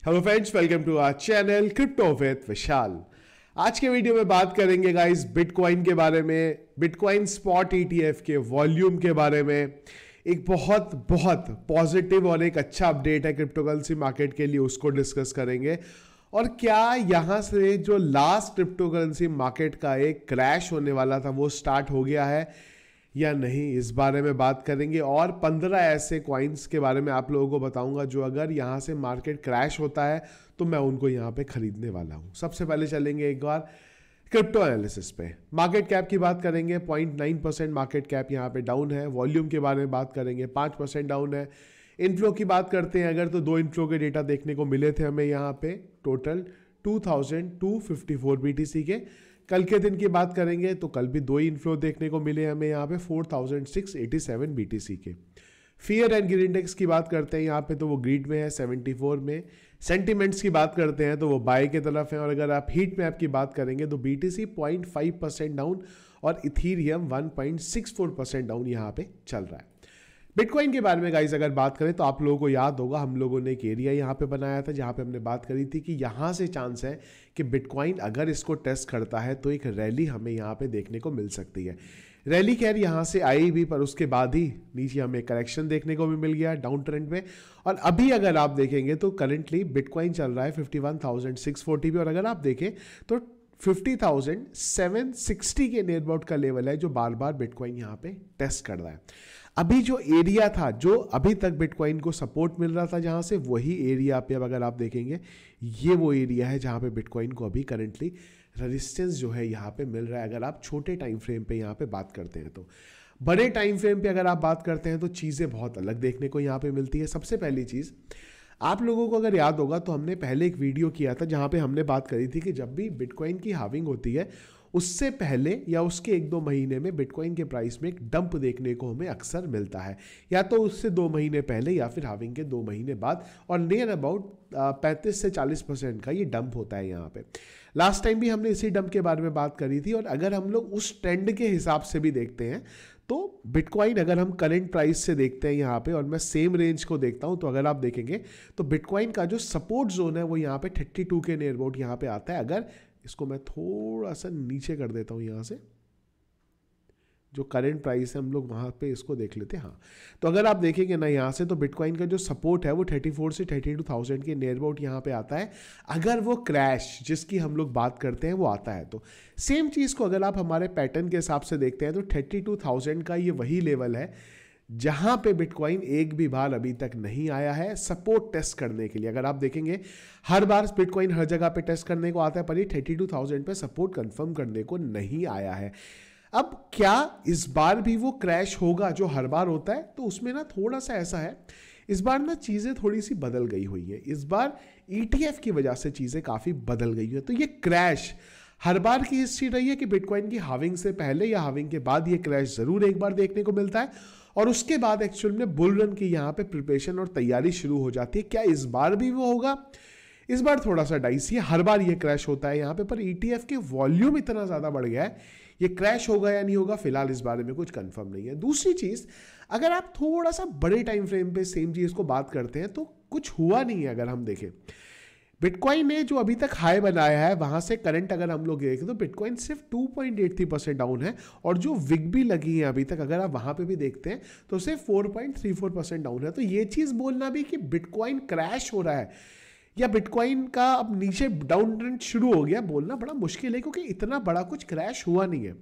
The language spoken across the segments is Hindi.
Hello friends, welcome to our channel crypto with Vishal. आज के वीडियो में बात करेंगे गाइस बिटकॉइन के बारे में, बिटकॉइन स्पॉट ईटीएफ के वॉल्यूम के बारे में। एक बहुत बहुत पॉजिटिव और एक अच्छा अपडेट है क्रिप्टो करेंसी मार्केट के लिए, उसको डिस्कस करेंगे। और क्या यहां से जो लास्ट क्रिप्टो करेंसी मार्केट का एक क्रैश होने वाला था वो स्टार्ट हो गया है या नहीं, इस बारे में बात करेंगे। और 15 ऐसे कॉइन्स के बारे में आप लोगों को बताऊंगा जो अगर यहाँ से मार्केट क्रैश होता है तो मैं उनको यहाँ पे खरीदने वाला हूँ। सबसे पहले चलेंगे एक बार क्रिप्टो एनालिसिस पे। मार्केट कैप की बात करेंगे, 0.9% मार्केट कैप यहाँ पे डाउन है। वॉल्यूम के बारे में बात करेंगे, 5% डाउन है। इनफ्लो की बात करते हैं अगर, तो 2 इनफ्लो के डेटा देखने को मिले थे हमें यहाँ पे, टोटल 2254 बीटीसी के। कल के दिन की बात करेंगे तो कल भी 2 इनफ्लो देखने को मिले हमें यहाँ पे 4687 बीटीसी के। फियर एंड ग्रीड इंडेक्स की बात करते हैं यहाँ पे तो वो ग्रीड में है 74 में। सेंटिमेंट्स की बात करते हैं तो वो बाय के तरफ है। और अगर आप हीट मैप की बात करेंगे तो बीटीसी 0.5% डाउन और इथीरियम 1.64% डाउन यहाँ पे चल रहा है। बिटकॉइन के बारे में गाइस अगर बात करें तो आप लोगों को याद होगा हम लोगों ने एक एरिया यहाँ पे बनाया था जहाँ पे हमने बात करी थी कि यहाँ से चांस है कि बिटकॉइन अगर इसको टेस्ट करता है तो एक रैली हमें यहाँ पे देखने को मिल सकती है। रैली खैर यहाँ से आई भी, पर उसके बाद ही नीचे हमें करेक्शन देखने को भी मिल गया डाउन ट्रेंड में। और अभी अगर आप देखेंगे तो करंटली बिटकॉइन चल रहा है 51,640 पे, और अगर आप देखें तो 50,760 के नियर अबाउट का लेवल है जो बार बार बिटकॉइन यहाँ पे टेस्ट कर रहा है। अभी जो एरिया था, जो अभी तक बिटकॉइन को सपोर्ट मिल रहा था जहां से, वही एरिया पे अब अगर आप देखेंगे ये वो एरिया है जहां पे बिटकॉइन को अभी करंटली रेजिस्टेंस जो है यहाँ पे मिल रहा है। अगर आप छोटे टाइम फ्रेम पे यहाँ पे बात करते हैं तो, बड़े टाइम फ्रेम पे अगर आप बात करते हैं तो चीज़ें बहुत अलग देखने को यहाँ पे मिलती है। सबसे पहली चीज़, आप लोगों को अगर याद होगा तो हमने पहले एक वीडियो किया था जहां पे हमने बात करी थी कि जब भी बिटकॉइन की हाविंग होती है उससे पहले या उसके 1-2 महीने में बिटकॉइन के प्राइस में एक डंप देखने को हमें अक्सर मिलता है, या तो उससे 2 महीने पहले या फिर हाविंग के 2 महीने बाद। और नियर अबाउट 35 से 40% का ये डंप होता है यहाँ पे। लास्ट टाइम भी हमने इसी डंप के बारे में बात करी थी। और अगर हम लोग उस ट्रेंड के हिसाब से भी देखते हैं तो बिटकॉइन अगर हम करंट प्राइस से देखते हैं यहाँ पे, और मैं सेम रेंज को देखता हूँ, तो अगर आप देखेंगे तो बिटकॉइन का जो सपोर्ट जोन है वो यहाँ पे 32 के नियर अबाउट यहाँ पे आता है। अगर इसको मैं थोड़ा सा नीचे कर देता हूँ यहाँ से, जो करंट प्राइस है हम लोग वहाँ पे इसको देख लेते हैं। हाँ, तो अगर आप देखेंगे ना यहाँ से तो बिटकॉइन का जो सपोर्ट है वो 34 से 32,000 के नियर अबाउट यहाँ पे आता है। अगर वो क्रैश जिसकी हम लोग बात करते हैं वो आता है तो सेम चीज़ को अगर आप हमारे पैटर्न के हिसाब से देखते हैं तो 32,000 का ये वही लेवल है जहां पे बिटकॉइन एक भी बार अभी तक नहीं आया है सपोर्ट टेस्ट करने के लिए। अगर आप देखेंगे हर बार बिटकॉइन हर जगह पे टेस्ट करने को आता है, पर ये 32,000 पे सपोर्ट कंफर्म करने को नहीं आया है। अब क्या इस बार भी वो क्रैश होगा जो हर बार होता है? तो उसमें ना थोड़ा सा ऐसा है, इस बार ना चीज़ें थोड़ी सी बदल गई हुई है। इस बार ETF की वजह से चीज़ें काफ़ी बदल गई है। तो ये क्रैश हर बार की हिस्ट्री रही है कि बिटकॉइन की हाविंग से पहले या हाविंग के बाद ये क्रैश जरूर एक बार देखने को मिलता है, और उसके बाद एक्चुअल में बुल रन की यहाँ पे प्रिपरेशन और तैयारी शुरू हो जाती है। क्या इस बार भी वो होगा? इस बार थोड़ा सा डाइसी है, हर बार ये क्रैश होता है यहाँ पे, पर ETF के वॉल्यूम इतना ज़्यादा बढ़ गया है, ये क्रैश होगा या नहीं होगा फिलहाल इस बारे में कुछ कंफर्म नहीं है। दूसरी चीज़, अगर आप थोड़ा सा बड़े टाइम फ्रेम पे सेम चीज़ को बात करते हैं तो कुछ हुआ नहीं है। अगर हम देखें बिटकॉइन ने जो अभी तक हाई बनाया है वहां से करंट अगर हम लोग देखें तो बिटकॉइन सिर्फ 2.83% डाउन है, और जो विग भी लगी है अभी तक अगर आप वहां पे भी देखते हैं तो सिर्फ 4.34% डाउन है। तो ये चीज बोलना भी कि बिटकॉइन क्रैश हो रहा है या बिटकॉइन का अब नीचे डाउन ट्रेंड शुरू हो गया, बोलना बड़ा मुश्किल है, क्योंकि इतना बड़ा कुछ क्रैश हुआ नहीं है।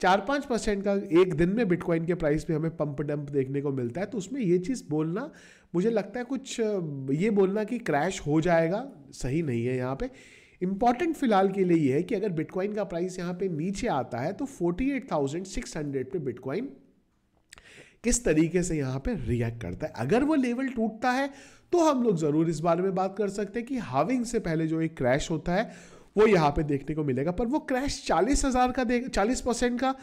4-5% का एक दिन में बिटकॉइन के प्राइस पे हमें पंप डंप देखने को मिलता है, तो उसमें ये चीज़ बोलना मुझे लगता है कुछ ये बोलना कि क्रैश हो जाएगा सही नहीं है। यहाँ पे इंपॉर्टेंट फिलहाल के लिए ये है कि अगर बिटकॉइन का प्राइस यहाँ पे नीचे आता है तो 48,600 पे बिटकॉइन किस तरीके से यहाँ पे रिएक्ट करता है। अगर वो लेवल टूटता है तो हम लोग जरूर इस बारे में बात कर सकते हैं कि हाविंग से पहले जो एक क्रैश होता है वो यहाँ पे देखने को मिलेगा, पर वो क्रैश 40,000 का 40% का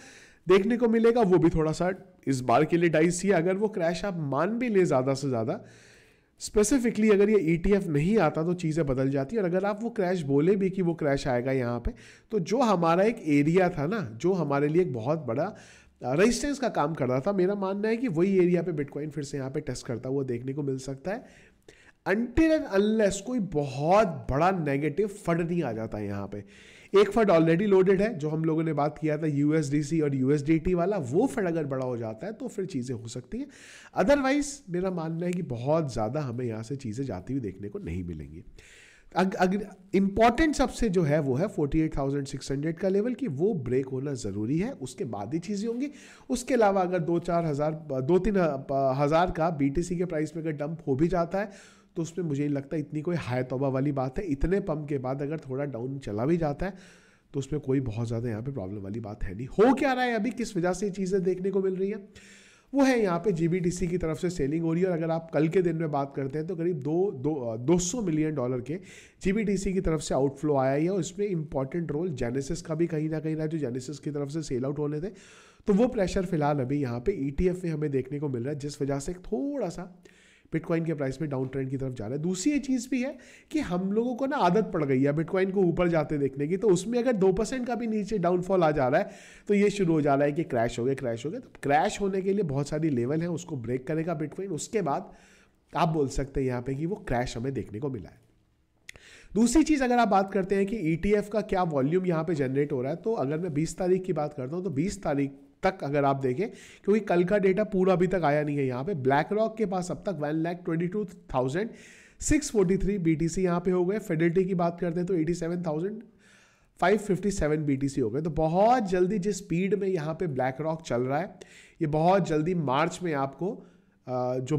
देखने को मिलेगा, वो भी थोड़ा सा इस बार के लिए डाइसी है। अगर वो क्रैश आप मान भी ले ज़्यादा से ज़्यादा, स्पेसिफिकली अगर ये ETF नहीं आता तो चीज़ें बदल जाती है। और अगर आप वो क्रैश बोले भी कि वो क्रैश आएगा यहाँ पे, तो जो हमारा एक एरिया था ना, जो हमारे लिए एक बहुत बड़ा रेजिस्टेंस का काम कर रहा था, मेरा मानना है कि वही एरिया पे बिटकॉइन फिर से यहाँ पे टेस्ट करता हुआ देखने को मिल सकता है। अनटिल एंड अनलेस कोई बहुत बड़ा नेगेटिव फंड नहीं आ जाता है यहाँ पे। एक फंड ऑलरेडी लोडेड है, जो हम लोगों ने बात किया था यूएसडीसी और यूएसडीटी वाला, वो फंड अगर बड़ा हो जाता है तो फिर चीज़ें हो सकती हैं। अदरवाइज मेरा मानना है कि बहुत ज़्यादा हमें यहाँ से चीज़ें जाती हुई देखने को नहीं मिलेंगी। अगर इंपॉर्टेंट सबसे जो है वो है 48,600 का लेवल की, वो ब्रेक होना ज़रूरी है, उसके बाद ही चीज़ें होंगी। उसके अलावा अगर 2-3 हज़ार का बीटीसी के प्राइस में अगर डंप हो भी जाता है तो उसमें मुझे नहीं लगता इतनी कोई हाई तौबा वाली बात है। इतने पंप के बाद अगर थोड़ा डाउन चला भी जाता है तो उसमें कोई बहुत ज़्यादा यहाँ पे प्रॉब्लम वाली बात है नहीं। हो क्या रहा है अभी, किस वजह से चीज़ें देखने को मिल रही हैं, वो है यहाँ पे जीबीटीसी की तरफ से सेलिंग हो रही है। और अगर आप कल के दिन में बात करते हैं तो करीब 200 मिलियन डॉलर के जीबीटीसी की तरफ से आउटफ्लो आया है, और इसमें इंपॉर्टेंट रोल जेनेसिस का भी कहीं ना कहीं रहा, जो जेनेसिस की तरफ से सेल आउट होने थे। तो वो प्रेशर फिलहाल अभी यहाँ पे ईटीएफ में हमें देखने को मिल रहा है, जिस वजह से थोड़ा सा बिटकॉइन के प्राइस में डाउन ट्रेंड की तरफ जा रहा है। दूसरी ये चीज़ भी है कि हम लोगों को ना आदत पड़ गई है बिटकॉइन को ऊपर जाते देखने की, तो उसमें अगर 2% का भी नीचे डाउनफॉल आ जा रहा है तो ये शुरू हो जा रहा है कि क्रैश हो गया। तो क्रैश होने के लिए बहुत सारी लेवल है, उसको ब्रेक करेगा बिटकॉइन, उसके बाद आप बोल सकते हैं यहाँ पे कि वो क्रैश हमें देखने को मिला है। दूसरी चीज़ अगर आप बात करते हैं कि ईटीएफ का क्या वॉल्यूम यहाँ पे जनरेट हो रहा है, तो अगर मैं 20 तारीख की बात करता हूँ तो 20 तारीख तक अगर आप देखें, क्योंकि कल का डेटा पूरा अभी तक आया नहीं है, यहाँ पे ब्लैक रॉक के पास अब तक 1,22,643 बीटीसी यहाँ पे हो गए। फिडेलिटी की बात करते हैं तो 87,557 बीटीसी हो गए। तो बहुत जल्दी जिस स्पीड में यहाँ पे ब्लैक रॉक चल रहा है, ये बहुत जल्दी मार्च में आपको जो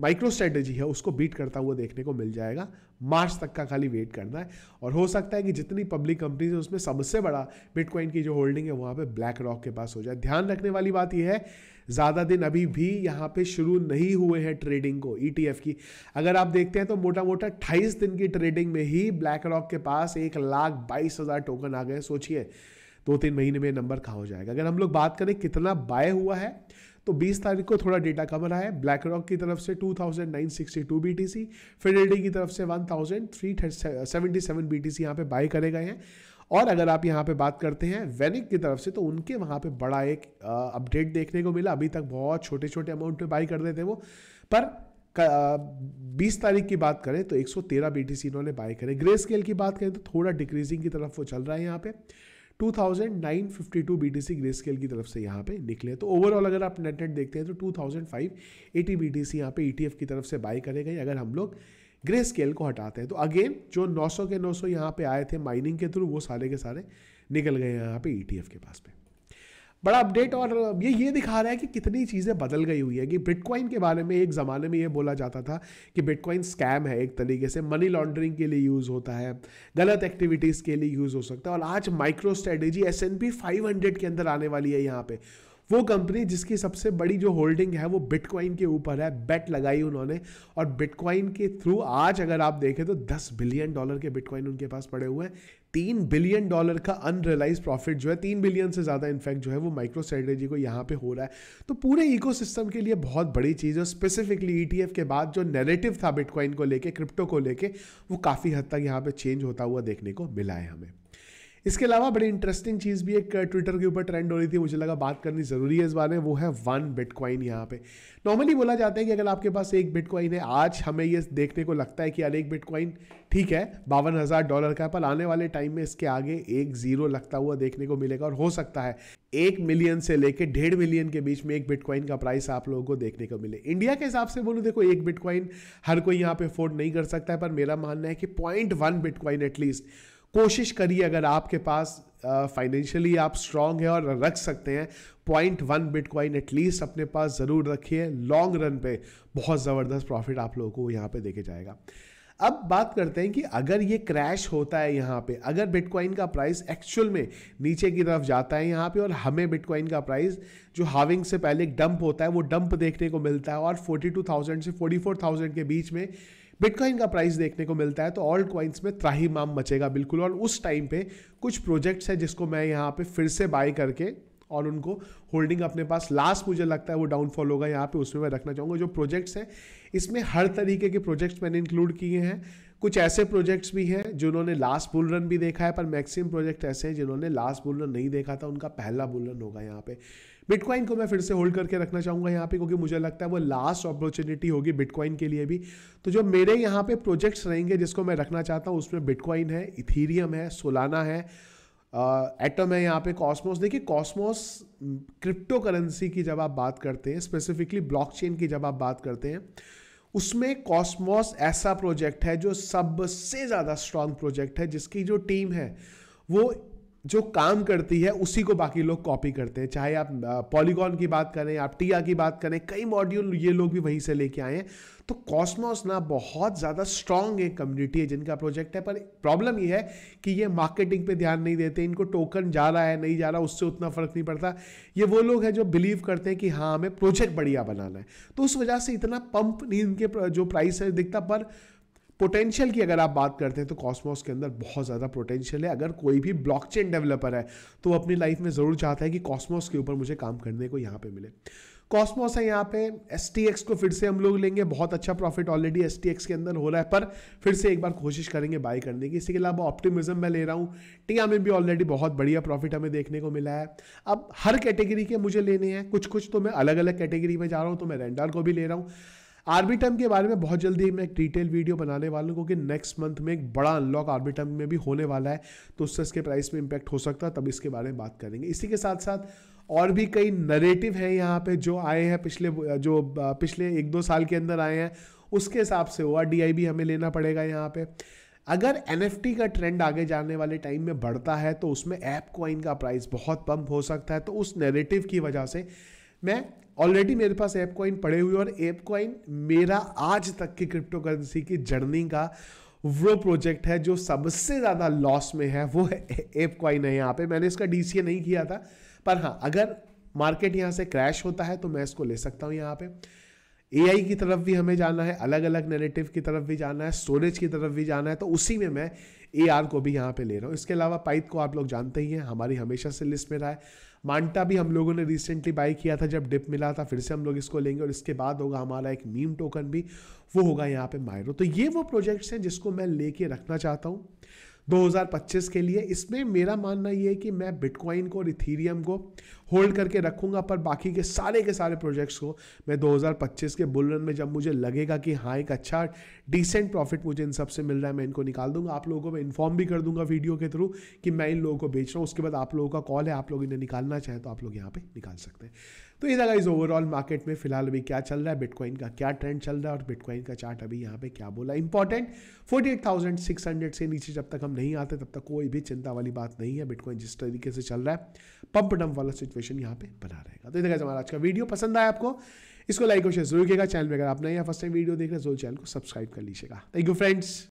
माइक्रो स्ट्रेटेजी है उसको बीट करता हुआ देखने को मिल जाएगा। मार्च तक का खाली वेट करना है, और हो सकता है कि जितनी पब्लिक कंपनीज है उसमें सबसे बड़ा बिटकॉइन की जो होल्डिंग है वहाँ पे ब्लैक रॉक के पास हो जाए। ध्यान रखने वाली बात यह है, ज़्यादा दिन अभी भी यहाँ पे शुरू नहीं हुए हैं ट्रेडिंग को ईटीएफ की। अगर आप देखते हैं तो मोटा मोटा 28 दिन की ट्रेडिंग में ही ब्लैक रॉक के पास 1,22,000 टोकन आ गए। सोचिए 2-3 महीने में नंबर कहाँ हो जाएगा। अगर हम लोग बात करें कितना बाय हुआ है, तो 20 तारीख को थोड़ा डेटा कम रहा है। ब्लैक रॉक की तरफ से 2,962 बीटीसी, फिडेलिटी की तरफ से 1,377 बीटीसी यहाँ पे बाय करे गए हैं। और अगर आप यहाँ पे बात करते हैं वेनिक की तरफ से, तो उनके वहाँ पे बड़ा एक अपडेट देखने को मिला। अभी तक बहुत छोटे छोटे अमाउंट पे बाय कर देते वो, पर 20 तारीख की बात करें तो 113 बीटीसी इन्होंने बाय करे। ग्रे स्केल की बात करें तो थोड़ा डिक्रीजिंग की तरफ वो चल रहा है, यहाँ पे 2,952 बीटीसी ग्रे स्केल की तरफ से यहाँ पे निकले। तो ओवरऑल अगर आप नेट देखते हैं तो 2,580 बीटीसी यहाँ पे ईटीएफ की तरफ से बाय करे गए अगर हम लोग ग्रे स्केल को हटाते हैं। तो अगेन जो 900 के 900 यहाँ पे आए थे माइनिंग के थ्रू, वो सारे के सारे निकल गए यहाँ पे ईटीएफ के पास पे। बड़ा अपडेट, और ये दिखा रहा है कि कितनी चीज़ें बदल गई हुई है। कि बिटकॉइन के बारे में एक ज़माने में ये बोला जाता था कि बिटकॉइन स्कैम है, एक तरीके से मनी लॉन्ड्रिंग के लिए यूज़ होता है, गलत एक्टिविटीज़ के लिए यूज़ हो सकता है। और आज माइक्रो स्ट्रेटेजी S&P 500 के अंदर आने वाली है यहाँ पे, वो कंपनी जिसकी सबसे बड़ी जो होल्डिंग है वो बिटकॉइन के ऊपर है। बेट लगाई उन्होंने, और बिटकॉइन के थ्रू आज अगर आप देखें तो $10 बिलियन के बिटकॉइन उनके पास पड़े हुए हैं। $3 बिलियन का अनरियलाइज प्रॉफिट जो है, 3 बिलियन से ज़्यादा इनफैक्ट जो है वो माइक्रो स्ट्रेटेजी को यहाँ पे हो रहा है। तो पूरे इकोसिस्टम के लिए बहुत बड़ी चीज़ है। स्पेसिफिकली ईटीएफ के बाद जो नैरेटिव था बिटकॉइन को लेके, क्रिप्टो को लेके, वो काफ़ी हद तक यहाँ पे चेंज होता हुआ देखने को मिला है हमें। इसके अलावा बड़ी इंटरेस्टिंग चीज़ भी एक ट्विटर के ऊपर ट्रेंड हो रही थी, मुझे लगा बात करनी ज़रूरी है इस बारे में, वो है 1 बिटकॉइन। यहाँ पे नॉर्मली बोला जाता है कि अगर आपके पास 1 बिटकॉइन है, आज हमें ये देखने को लगता है कि यार 1 बिटकॉइन ठीक है $52,000 का, पर आने वाले टाइम में इसके आगे एक जीरो लगता हुआ देखने को मिलेगा। और हो सकता है 1 मिलियन से लेकर 1.5 मिलियन के बीच में 1 बिटकॉइन का प्राइस आप लोगों को देखने को मिले। इंडिया के हिसाब से बोलूँ, देखो 1 बिटकॉइन हर कोई यहाँ पे अफोर्ड नहीं कर सकता है, पर मेरा मानना है कि 0.1 बिटकॉइन एटलीस्ट कोशिश करिए। अगर आपके पास फाइनेंशियली आप स्ट्रांग है और रख सकते हैं, 0.1 बिटकॉइन एटलीस्ट अपने पास ज़रूर रखिए। लॉन्ग रन पे बहुत ज़बरदस्त प्रॉफिट आप लोगों को यहाँ पे देखे जाएगा। अब बात करते हैं कि अगर ये क्रैश होता है यहाँ पे, अगर बिटकॉइन का प्राइस एक्चुअल में नीचे की तरफ जाता है यहाँ पे, और हमें बिटकॉइन का प्राइस जो हाविंग से पहले एक डंप होता है वो डंप देखने को मिलता है, और 42,000 से 44,000 के बीच में बिटकॉइन का प्राइस देखने को मिलता है, तो ऑल्ट कॉइन्स में त्राहिमाम मचेगा बिल्कुल। और उस टाइम पे कुछ प्रोजेक्ट्स है जिसको मैं यहाँ पे फिर से बाय करके और उनको होल्डिंग अपने पास, लास्ट मुझे लगता है वो डाउनफॉल होगा यहाँ पे, उसमें मैं रखना चाहूँगा। जो प्रोजेक्ट्स हैं इसमें हर तरीके के प्रोजेक्ट्स मैंने इंक्लूड किए हैं। कुछ ऐसे प्रोजेक्ट्स भी हैं जिन्होंने लास्ट बुल रन भी देखा है, पर मैक्सिमम प्रोजेक्ट ऐसे हैं जिन्होंने लास्ट बुल रन नहीं देखा था, उनका पहला बुल रन होगा यहाँ पे। बिटकॉइन को मैं फिर से होल्ड करके रखना चाहूँगा यहाँ पे, क्योंकि मुझे लगता है वो लास्ट अपॉर्चुनिटी होगी बिटकॉइन के लिए भी। तो जो मेरे यहाँ पे प्रोजेक्ट्स रहेंगे जिसको मैं रखना चाहता हूँ, उसमें बिटकॉइन है, इथीरियम है, सोलाना है, एटम है यहाँ पे, कॉस्मोस। देखिए कॉस्मोस क्रिप्टो करेंसी की जब आप बात करते हैं, स्पेसिफिकली ब्लॉकचेन की जब आप बात करते हैं, उसमें कॉस्मोस ऐसा प्रोजेक्ट है जो सबसे ज़्यादा स्ट्रांग प्रोजेक्ट है, जिसकी जो टीम है वो जो काम करती है उसी को बाकी लोग कॉपी करते हैं। चाहे आप पॉलीगॉन की बात करें, आप टिया की बात करें, कई मॉड्यूल ये लोग भी वहीं से लेके आए हैं। तो कॉस्मोस ना बहुत ज़्यादा स्ट्रांग एक कम्युनिटी है जिनका प्रोजेक्ट है, पर प्रॉब्लम ये है कि ये मार्केटिंग पे ध्यान नहीं देते। इनको टोकन जा रहा है नहीं जा रहा उससे उतना फर्क नहीं पड़ता। ये वो लोग हैं जो बिलीव करते हैं कि हाँ हमें प्रोजेक्ट बढ़िया बनाना है, तो उस वजह से इतना पंप नहीं इनके जो प्राइस है दिखता। पर पोटेंशियल की अगर आप बात करते हैं तो कॉस्मोस के अंदर बहुत ज़्यादा पोटेंशियल है। अगर कोई भी ब्लॉकचेन डेवलपर है तो वो अपनी लाइफ में ज़रूर चाहता है कि कॉस्मोस के ऊपर मुझे काम करने को यहाँ पे मिले। कॉस्मोस है यहाँ पे। STX को फिर से हम लोग लेंगे, बहुत अच्छा प्रॉफिट ऑलरेडी STX के अंदर हो रहा है, पर फिर से एक बार कोशिश करेंगे बाई करने की। इसके अलावा ऑप्टिमिज्म मैं ले रहा हूँ, टिया में भी ऑलरेडी बहुत बढ़िया प्रॉफिट हमें देखने को मिला है। अब हर कैटेगरी के मुझे लेने हैं, कुछ तो मैं अलग अलग कैटेगरी में जा रहा हूँ, तो मैं रेंडार को भी ले रहा हूँ। आर्बिटम के बारे में बहुत जल्दी मैं एक डिटेल वीडियो बनाने वाला हूँ, क्योंकि नेक्स्ट मंथ में एक बड़ा अनलॉक आर्बिटम में भी होने वाला है, तो उससे इसके प्राइस में इंपैक्ट हो सकता है, तब इसके बारे में बात करेंगे। इसी के साथ साथ और भी कई नरेटिव हैं यहाँ पे जो आए हैं पिछले 1-2 साल के अंदर आए हैं, उसके हिसाब से ORDI भी हमें लेना पड़ेगा यहाँ पे। अगर NFT का ट्रेंड आगे जाने वाले टाइम में बढ़ता है तो उसमें ऐप कॉइन का प्राइस बहुत पंप हो सकता है। तो उस नैरेटिव की वजह से मैं ऑलरेडी मेरे पास ऐप कॉइन पड़े हुए, और ऐप कॉइन मेरा आज तक की क्रिप्टो करेंसी की जर्नी का वो प्रोजेक्ट है जो सबसे ज़्यादा लॉस में है, वो ऐप कॉइन है। यहाँ पे मैंने इसका DCA नहीं किया था, पर हाँ अगर मार्केट यहाँ से क्रैश होता है तो मैं इसको ले सकता हूँ। यहाँ पे AI की तरफ भी हमें जाना है, अलग अलग नैरेटिव की तरफ भी जाना है, स्टोरेज की तरफ भी जाना है, तो उसी में मैं AR को भी यहाँ पे ले रहा हूँ। इसके अलावा पाइथ को आप लोग जानते ही हैं, हमारी हमेशा से लिस्ट में रहा है। मांटा भी हम लोगों ने रिसेंटली बाई किया था जब डिप मिला था, फिर से हम लोग इसको लेंगे। और इसके बाद होगा हमारा एक मीम टोकन भी, वो होगा यहाँ पे मायरो। तो ये वो प्रोजेक्ट्स हैं जिसको मैं लेके रखना चाहता हूँ 2025 के लिए। इसमें मेरा मानना ये है कि मैं बिटकॉइन को और इथीरियम को होल्ड करके रखूंगा, पर बाकी के सारे प्रोजेक्ट्स को मैं 2025 के बुल रन में जब मुझे लगेगा कि हाँ एक अच्छा डिसेंट प्रॉफिट मुझे इन सबसे मिल रहा है, मैं इनको निकाल दूंगा। आप लोगों को मैं इन्फॉर्म भी कर दूंगा वीडियो के थ्रू कि मैं इन लोगों को बेच रहा हूँ। उसके बाद आप लोगों का कॉल है, आप लोग इन्हें निकालना चाहें तो आप लोग यहाँ पे निकाल सकते हैं। तो ये गाइस ओवरऑल मार्केट में फिलहाल अभी क्या चल रहा है, बिटकॉइन का क्या ट्रेंड चल रहा है, और बिटकॉइन का चार्ट अभी यहाँ पे क्या बोला। इंपॉर्टेंट 48,600 से नीचे जब तक हम नहीं आते तब तक कोई भी चिंता वाली बात नहीं है। बिटकॉइन जिस तरीके से चल रहा है, पंप डंप वाला सिचुएशन यहाँ पे बना रहेगा। तो ये हमारा आज का वीडियो पसंद आया आपको, इसको लाइक और शेयर जरूर कीजिएगा। चैनल में अगर आप नए या फर्स्ट टाइम वीडियो देख रहे हैं तो चैनल को सब्सक्राइब कर लीजिएगा। Thank you friends.